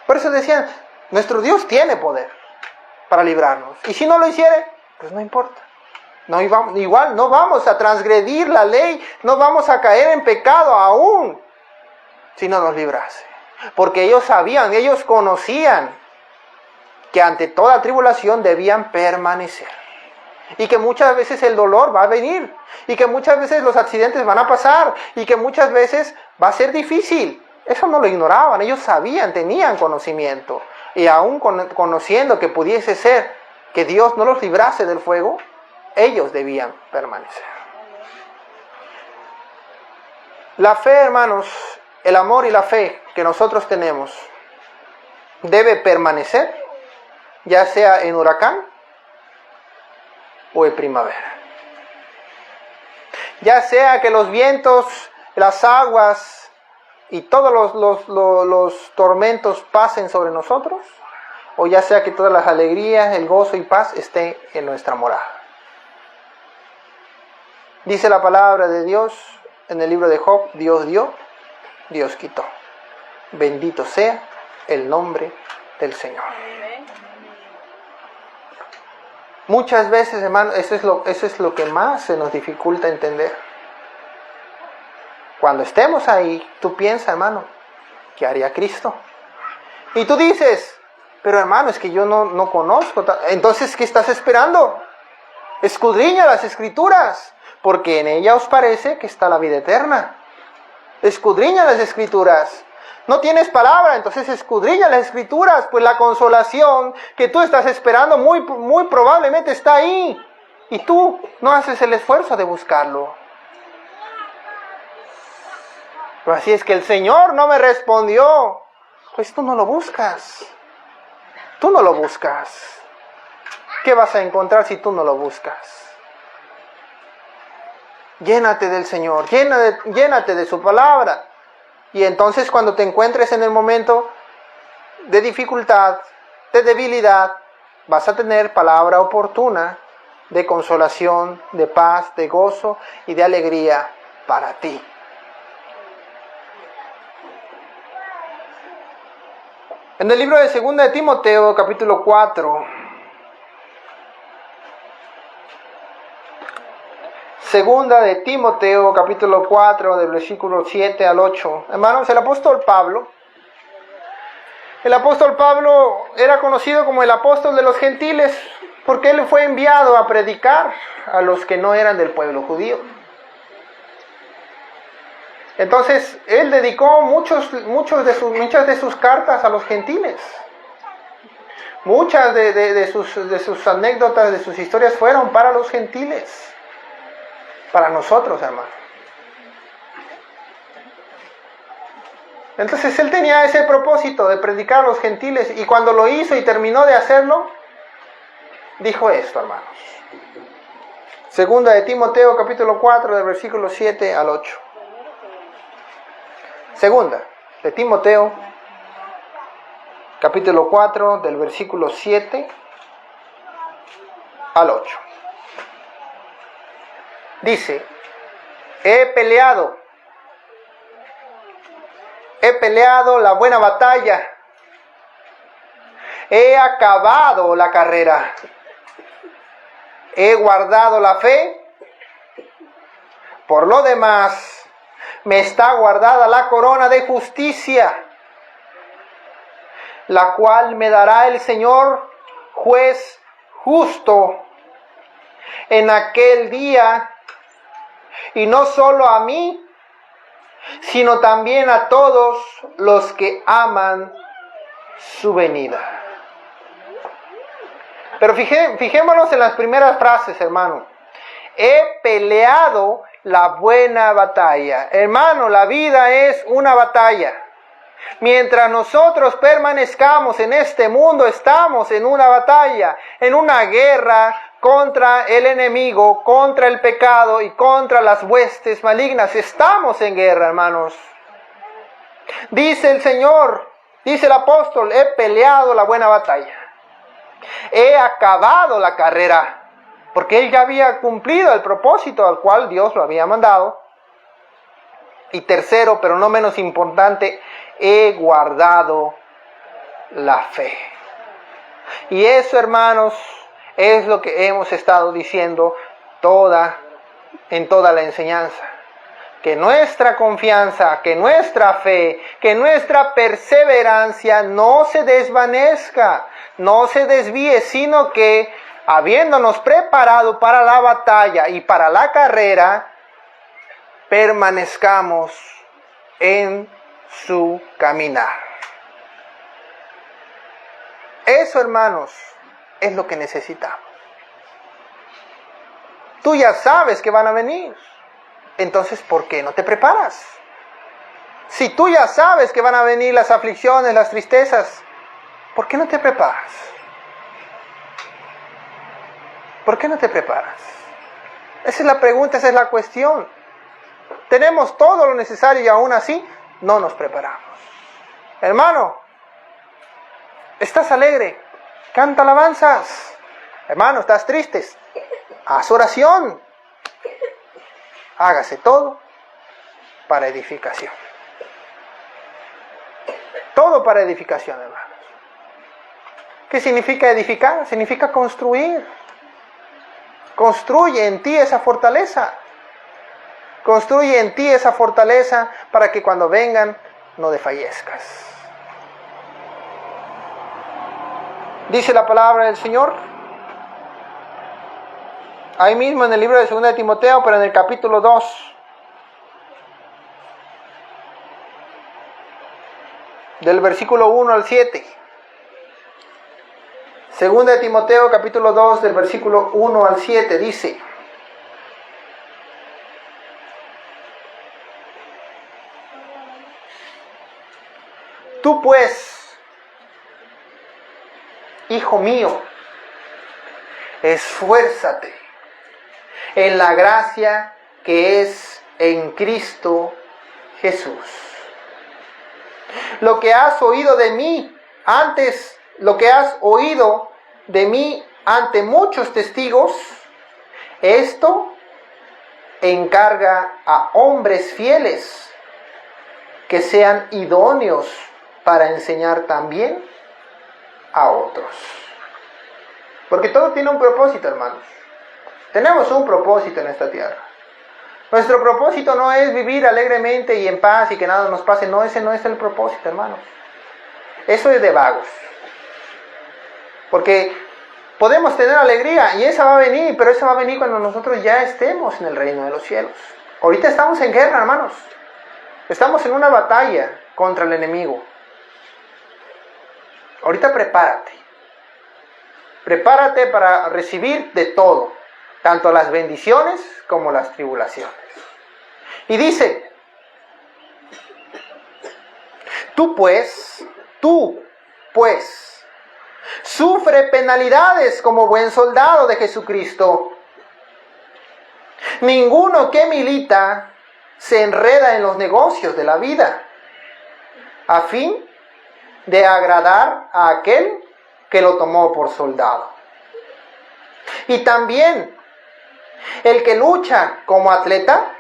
S1: Por eso decían, nuestro Dios tiene poder para librarnos. Y si no lo hiciere, pues no importa. No, igual no vamos a transgredir la ley. No vamos a caer en pecado aún si no nos librase. Porque ellos sabían, ellos conocían que ante toda tribulación debían permanecer. Y que muchas veces el dolor va a venir. Y que muchas veces los accidentes van a pasar. Y que muchas veces va a ser difícil. Eso no lo ignoraban. Ellos sabían, tenían conocimiento. Y aún conociendo que pudiese ser que Dios no los librase del fuego, ellos debían permanecer. La fe, hermanos, el amor y la fe que nosotros tenemos debe permanecer, ya sea en huracán o en primavera. Ya sea que los vientos, las aguas y todos los tormentos pasen sobre nosotros, o ya sea que todas las alegrías, el gozo y paz estén en nuestra morada. Dice la palabra de Dios en el libro de Job: Dios dio, Dios quitó. Bendito sea el nombre del Señor. Muchas veces, hermano, eso es lo que más se nos dificulta entender. Cuando estemos ahí, tú piensas, hermano, ¿qué haría Cristo? Y tú dices, pero hermano, es que yo no conozco. Entonces, ¿qué estás esperando? Escudriña las Escrituras, porque en ella os parece que está la vida eterna. Escudriña las Escrituras. No tienes palabra, entonces escudriña las Escrituras, pues la consolación que tú estás esperando muy probablemente está ahí. Y tú no haces el esfuerzo de buscarlo. Pero así es que el Señor no me respondió. Pues tú no lo buscas. Tú no lo buscas. ¿Qué vas a encontrar si tú no lo buscas? Llénate del Señor, llénate de su palabra. Y entonces cuando te encuentres en el momento de dificultad, de debilidad, vas a tener palabra oportuna de consolación, de paz, de gozo y de alegría para ti. En el libro de 2 de Timoteo, capítulo 4, Segunda de Timoteo, capítulo 4, del versículo 7 al 8. Hermanos, el apóstol Pablo era conocido como el apóstol de los gentiles, porque él fue enviado a predicar a los que no eran del pueblo judío. Entonces, él dedicó muchas de sus cartas a los gentiles. Muchas de sus anécdotas, de sus historias fueron para los gentiles. Para nosotros, hermano. Entonces, él tenía ese propósito de predicar a los gentiles. Y cuando lo hizo y terminó de hacerlo, dijo esto, hermanos. Segunda de Timoteo, capítulo 4, del versículo 7 al 8. Segunda de Timoteo, capítulo 4, del versículo 7 al 8. Dice, he peleado la buena batalla, he acabado la carrera, he guardado la fe. Por lo demás, me está guardada la corona de justicia, la cual me dará el Señor, juez justo, en aquel día, y no solo a mí, sino también a todos los que aman su venida. Pero fijémonos en las primeras frases, hermano. He peleado la buena batalla. Hermano, la vida es una batalla. Mientras nosotros permanezcamos en este mundo, estamos en una batalla, en una guerra contra el enemigo, contra el pecado y contra las huestes malignas. Estamos en guerra, hermanos. Dice el Señor, dice el apóstol, he peleado la buena batalla. He acabado la carrera, porque él ya había cumplido el propósito al cual Dios lo había mandado. Y tercero, pero no menos importante, he guardado la fe. Y eso, hermanos, es lo que hemos estado diciendo en toda la enseñanza. Que nuestra confianza, que nuestra fe, que nuestra perseverancia no se desvanezca, no se desvíe, sino que habiéndonos preparado para la batalla y para la carrera, permanezcamos en su caminar. Eso, hermanos, es lo que necesitamos. Tú ya sabes que van a venir. Entonces, ¿por qué no te preparas? Si tú ya sabes que van a venir las aflicciones, las tristezas, ¿por qué no te preparas? ¿Por qué no te preparas? Esa es la pregunta, esa es la cuestión. Tenemos todo lo necesario y aún así no nos preparamos. Hermano, ¿estás alegre? Canta alabanzas. Hermano, ¿estás triste? Haz oración. Hágase todo para edificación. Todo para edificación, hermanos. ¿Qué significa edificar? Significa construir. Construye en ti esa fortaleza. Construye en ti esa fortaleza para que cuando vengan no desfallezcas. Dice la palabra del Señor. Ahí mismo en el libro de 2 de Timoteo, pero en el capítulo 2. Del versículo 1 al 7. 2 de Timoteo, capítulo 2, del versículo 1 al 7, dice: Tú pues, hijo mío, esfuérzate en la gracia que es en Cristo Jesús. Lo que has oído de mí antes, lo que has oído de mí ante muchos testigos, esto encarga a hombres fieles que sean idóneos para enseñar también a otros. Porque todo tiene un propósito, hermanos. Tenemos un propósito en esta tierra. Nuestro propósito no es vivir alegremente y en paz y que nada nos pase. No, ese no es el propósito, hermanos. Eso es de vagos. Porque podemos tener alegría y esa va a venir, pero esa va a venir cuando nosotros ya estemos en el reino de los cielos. Ahorita estamos en guerra, hermanos. Estamos en una batalla contra el enemigo. Ahorita prepárate. Prepárate para recibir de todo, tanto las bendiciones como las tribulaciones. Y dice, tú pues, sufre penalidades como buen soldado de Jesucristo. Ninguno que milita se enreda en los negocios de la vida, a fin de agradar a aquel que lo tomó por soldado. Y también el que lucha como atleta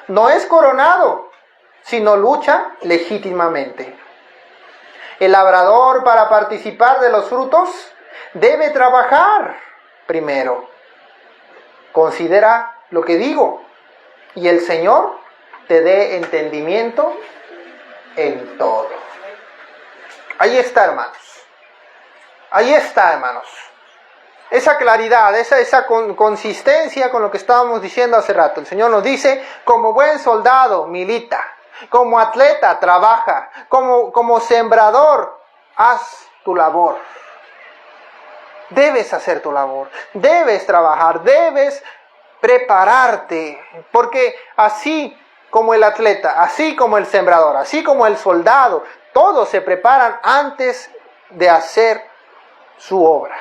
S1: no es coronado, sino lucha legítimamente. El labrador, para participar de los frutos, debe trabajar primero. Considera lo que digo, y el Señor te dé entendimiento en todo. Ahí está, hermanos. Ahí está, hermanos. Esa claridad, esa consistencia con lo que estábamos diciendo hace rato. El Señor nos dice, como buen soldado, milita. Como atleta, trabaja. Como sembrador, haz tu labor. Debes hacer tu labor. Debes trabajar. Debes prepararte. Porque así como el atleta, así como el sembrador, así como el soldado, todos se preparan antes de hacer su obra.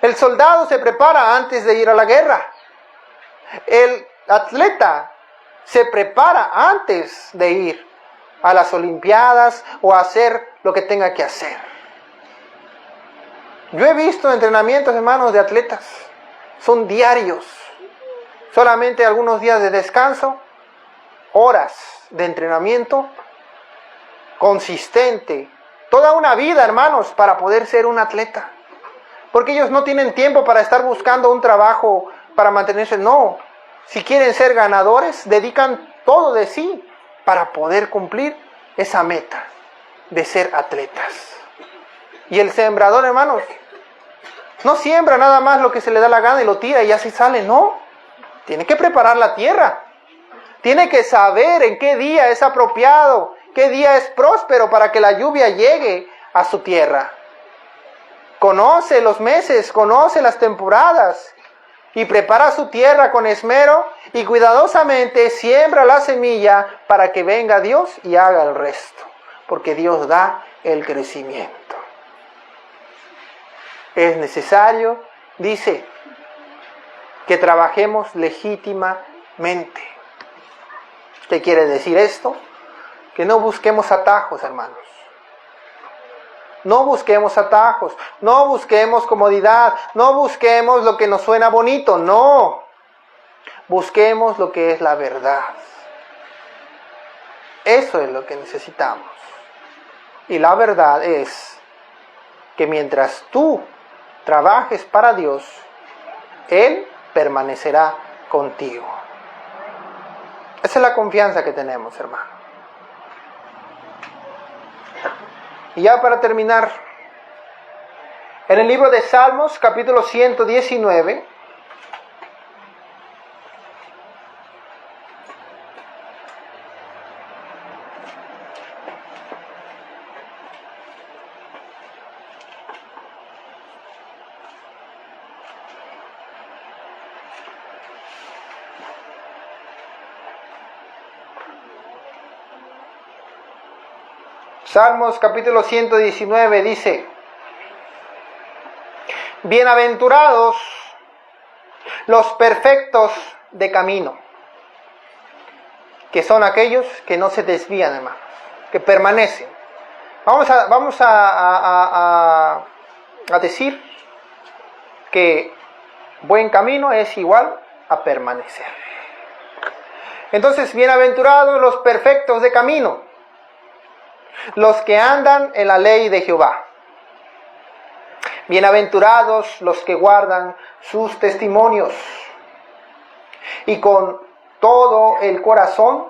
S1: El soldado se prepara antes de ir a la guerra. El atleta se prepara antes de ir a las Olimpiadas o a hacer lo que tenga que hacer. Yo he visto entrenamientos, hermanos, de atletas. Son diarios. Solamente algunos días de descanso. Horas de entrenamiento consistente. Toda una vida, hermanos, para poder ser un atleta. Porque ellos no tienen tiempo para estar buscando un trabajo para mantenerse. No. Si quieren ser ganadores, dedican todo de sí para poder cumplir esa meta de ser atletas. Y el sembrador, hermanos, no siembra nada más lo que se le da la gana y lo tira y así sale. No. Tiene que preparar la tierra. Tiene que saber en qué día es apropiado, qué día es próspero para que la lluvia llegue a su tierra. Conoce los meses, conoce las temporadas y prepara su tierra con esmero y cuidadosamente siembra la semilla para que venga Dios y haga el resto, porque Dios da el crecimiento. Es necesario, dice, que trabajemos legítimamente. ¿Qué quiere decir esto? Que no busquemos atajos, hermanos. No busquemos atajos, no busquemos comodidad, no busquemos lo que nos suena bonito, no. Busquemos lo que es la verdad. Eso es lo que necesitamos. Y la verdad es que mientras tú trabajes para Dios, Él permanecerá contigo. Esa es la confianza que tenemos, hermano. Y ya para terminar, en el libro de Salmos, capítulo 119, Salmos capítulo 119 dice: bienaventurados los perfectos de camino, que son aquellos que no se desvían, hermanos, que permanecen. Vamos a decir que buen camino es igual a permanecer. Entonces, bienaventurados los perfectos de camino, los que andan en la ley de Jehová. Bienaventurados los que guardan sus testimonios y con todo el corazón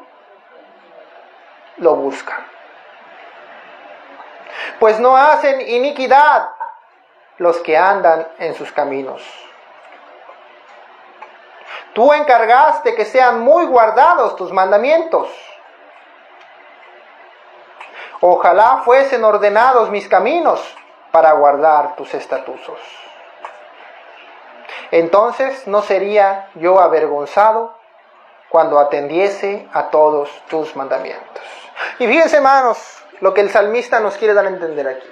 S1: lo buscan. Pues no hacen iniquidad los que andan en sus caminos. Tú encargaste que sean muy guardados tus mandamientos. Ojalá fuesen ordenados mis caminos para guardar tus estatutos. Entonces no sería yo avergonzado cuando atendiese a todos tus mandamientos. Y fíjense, hermanos, lo que el salmista nos quiere dar a entender aquí.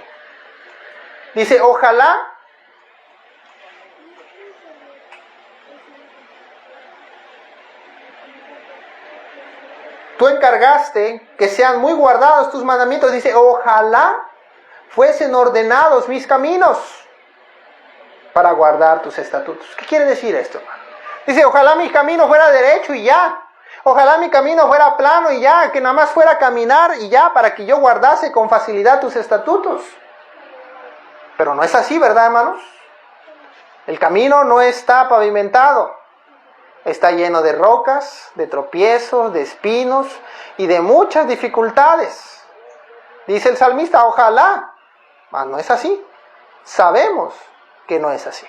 S1: Dice, ojalá tú encargaste que sean muy guardados tus mandamientos. Dice, ojalá fuesen ordenados mis caminos para guardar tus estatutos. ¿Qué quiere decir esto, hermano? Dice, ojalá mi camino fuera derecho y ya. Ojalá mi camino fuera plano y ya, que nada más fuera caminar y ya, para que yo guardase con facilidad tus estatutos. Pero no es así, ¿verdad, hermanos? El camino no está pavimentado. Está lleno de rocas, de tropiezos, de espinos y de muchas dificultades. Dice el salmista, ojalá. Mas no es así. Sabemos que no es así.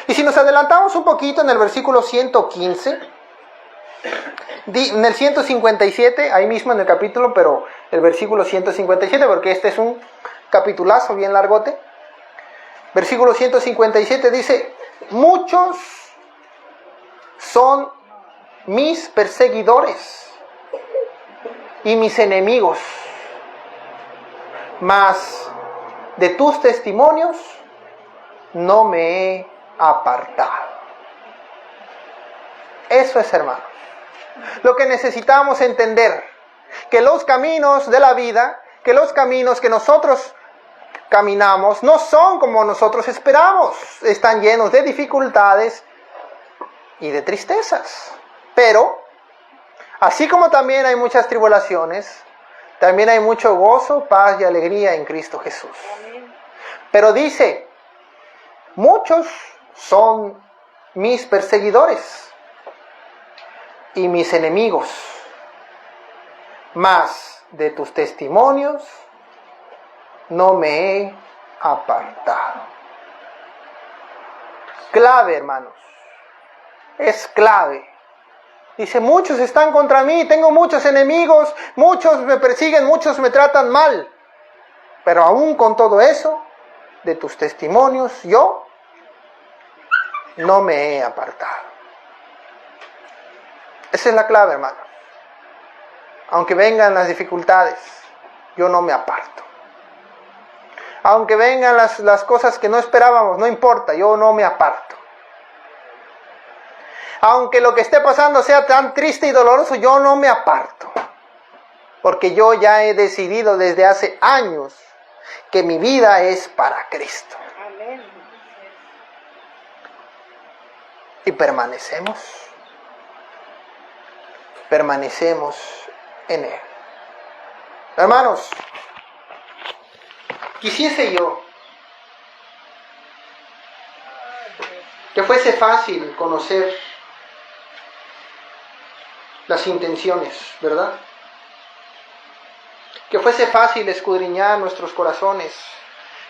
S1: Y si nos adelantamos un poquito en el versículo 115, en el 157, ahí mismo en el capítulo, pero el versículo 157, porque este es un capitulazo bien largote. Versículo 157 dice, muchos son mis perseguidores y mis enemigos, mas de tus testimonios no me he apartado. Eso es, hermanos, lo que necesitamos entender, que los caminos de la vida, que los caminos que nosotros caminamos no son como nosotros esperamos, están llenos de dificultades y de tristezas. Pero, así como también hay muchas tribulaciones, también hay mucho gozo, paz y alegría en Cristo Jesús.
S2: Amén.
S1: Pero dice, muchos son mis perseguidores y mis enemigos, mas de tus testimonios no me he apartado. Clave, hermanos. Es clave. Dice, muchos están contra mí, tengo muchos enemigos, muchos me persiguen, muchos me tratan mal. Pero aún con todo eso, de tus testimonios, yo no me he apartado. Esa es la clave, hermano. Aunque vengan las dificultades, yo no me aparto. Aunque vengan las cosas que no esperábamos, no importa, yo no me aparto. Aunque lo que esté pasando sea tan triste y doloroso, yo no me aparto. Porque yo ya he decidido desde hace años que mi vida es para Cristo.
S2: Amén.
S1: Y permanecemos en Él. Hermanos, quisiese yo que fuese fácil conocer las intenciones, ¿verdad? Que fuese fácil escudriñar nuestros corazones,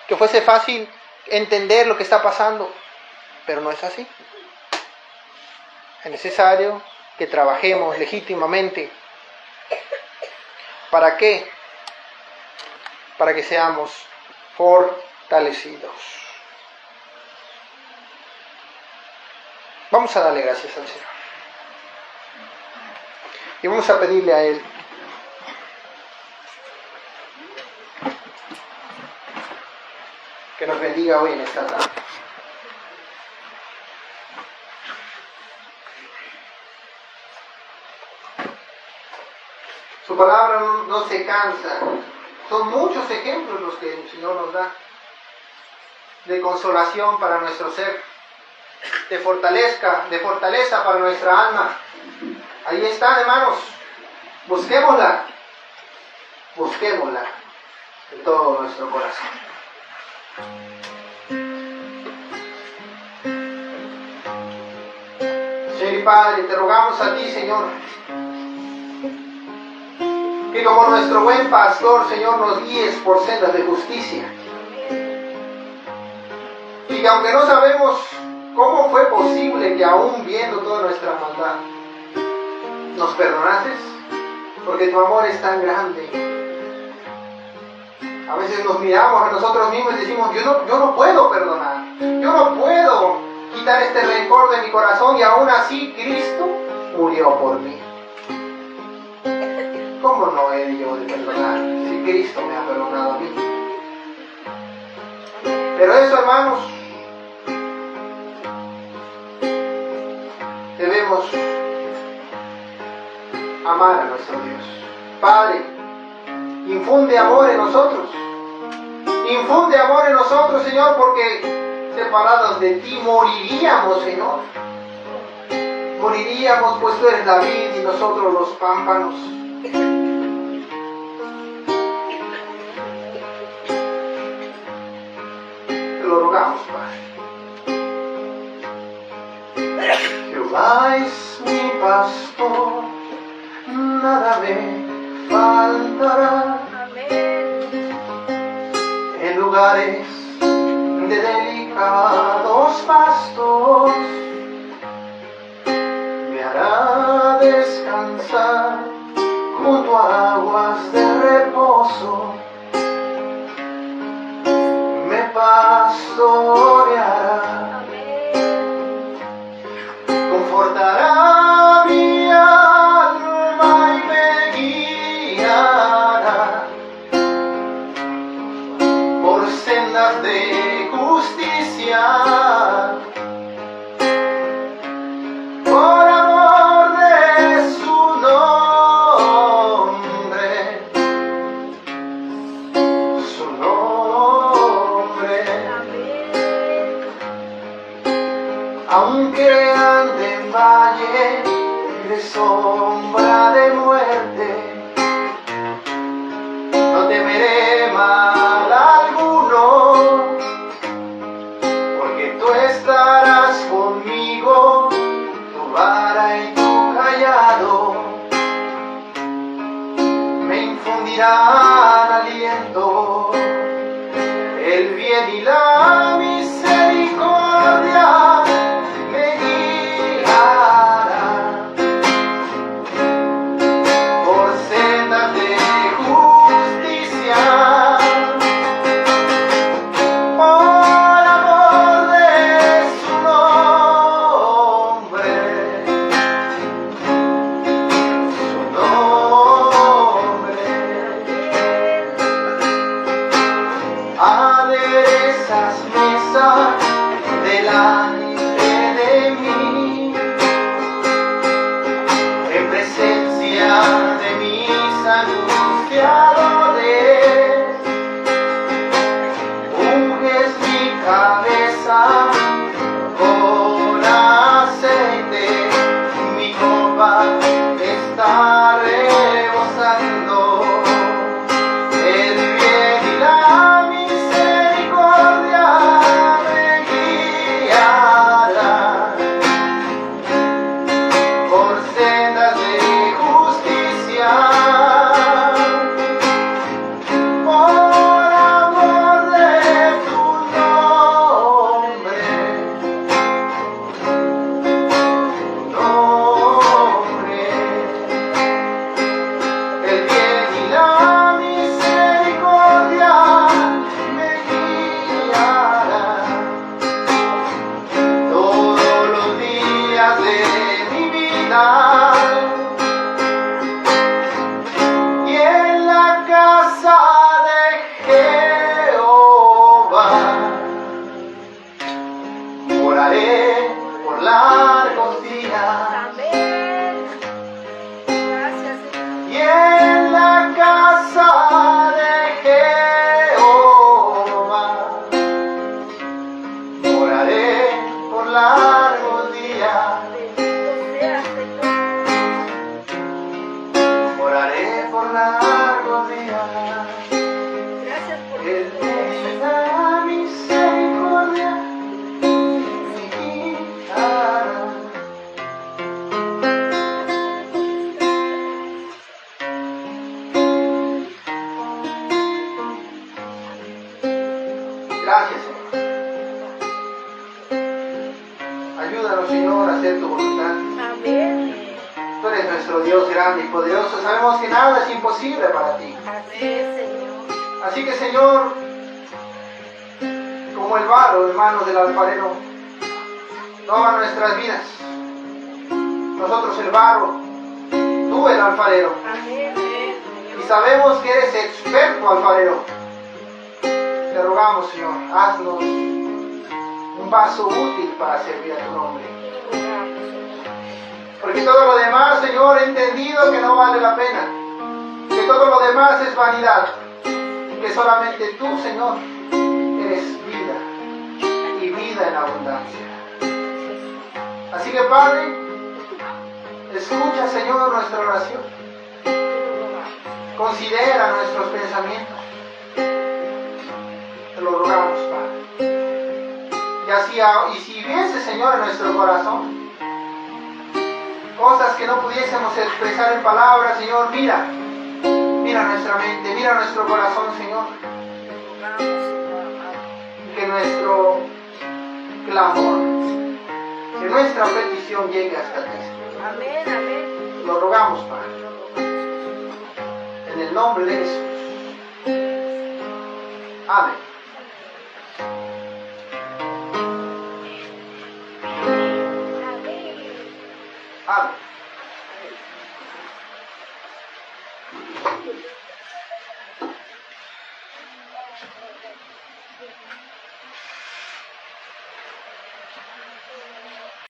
S1: que fuese fácil entender lo que está pasando, pero no es así. Es necesario que trabajemos legítimamente. ¿Para qué? Para que seamos fortalecidos. Vamos a darle gracias al Señor. Y vamos a pedirle a Él que nos bendiga hoy en esta tarde. Su palabra no se cansa. Son muchos ejemplos los que el Señor nos da de consolación para nuestro ser, de fortaleza para nuestra alma. Ahí están, hermanos. Busquémosla de todo nuestro corazón. Señor y Padre, te rogamos a ti, Señor, que como nuestro buen pastor, Señor, nos guíes por sendas de justicia. Y que aunque no sabemos cómo fue posible que aún viendo toda nuestra maldad, nos perdonases, porque tu amor es tan grande A veces nos miramos a nosotros mismos y decimos, yo no puedo perdonar, yo no puedo quitar este rencor de mi corazón, y aún así Cristo murió por mí. ¿Cómo no he yo de perdonar si Cristo me ha perdonado a mí? Pero eso, hermanos, debemos amar a nuestro Dios. Padre, infunde amor en nosotros. Infunde amor en nosotros, Señor, porque separados de ti moriríamos, Señor. Moriríamos, pues tú eres la vid y nosotros los pámpanos. Te lo rogamos, Padre. Jehová es mi pastor, nada me faltará. En lugares de delicados pastos me hará descansar junto a aguas de reposo. Me pastoreará, confortará mi alma y me guiará por sendas de justicia, por amor de su nombre, su nombre. Aunque ande en valle de sombra de muerte, no temeré mal alguno, porque tú estarás conmigo, tu vara y tu callado me infundirán aliento. El bien y la misericordia me guiará por sendas de justicia, por amor de su nombre, su nombre. Aderezas mesa delante de mí, en presencia de mis angustiadores. Unges mi cabeza con aceite, mi copa está rebosando. El bien y la misericordia me guiará por sendas de justicia, por amor de tu nombre, El bien y la misericordia me guiará todos los días de mi vida, y en la casa de Jehová moraré por largos días. Y en la casa de Jehová moraré por largos días. Moraré por largos días. El bien y la misericordia me guiarán. Gracias, Señor. Ayúdanos, Señor, a hacer tu voluntad. Tú eres nuestro Dios grande y poderoso. Sabemos que nada es imposible para ti. Así que, Señor, como el barro en manos del alfarero, toma nuestras vidas. Nosotros el barro, tú el alfarero. Y sabemos que eres experto alfarero. Te rogamos, Señor, haznos un vaso útil para servir a tu nombre. Porque todo lo demás, Señor, he entendido que no vale la pena. Que todo lo demás es vanidad. Y que solamente tú, Señor, eres vida. Y vida en abundancia. Así que, Padre, escucha, Señor, nuestra oración. Considera nuestros pensamientos. Te lo rogamos, Padre. Y si hubiese, Señor, en nuestro corazón cosas que no pudiésemos expresar en palabras, Señor, mira nuestra mente, mira nuestro corazón, Señor. Que nuestro clamor, que nuestra petición llegue hasta ti.
S2: Amén, amén.
S1: Lo rogamos, Padre. En el nombre de Jesús. Amén. Amén.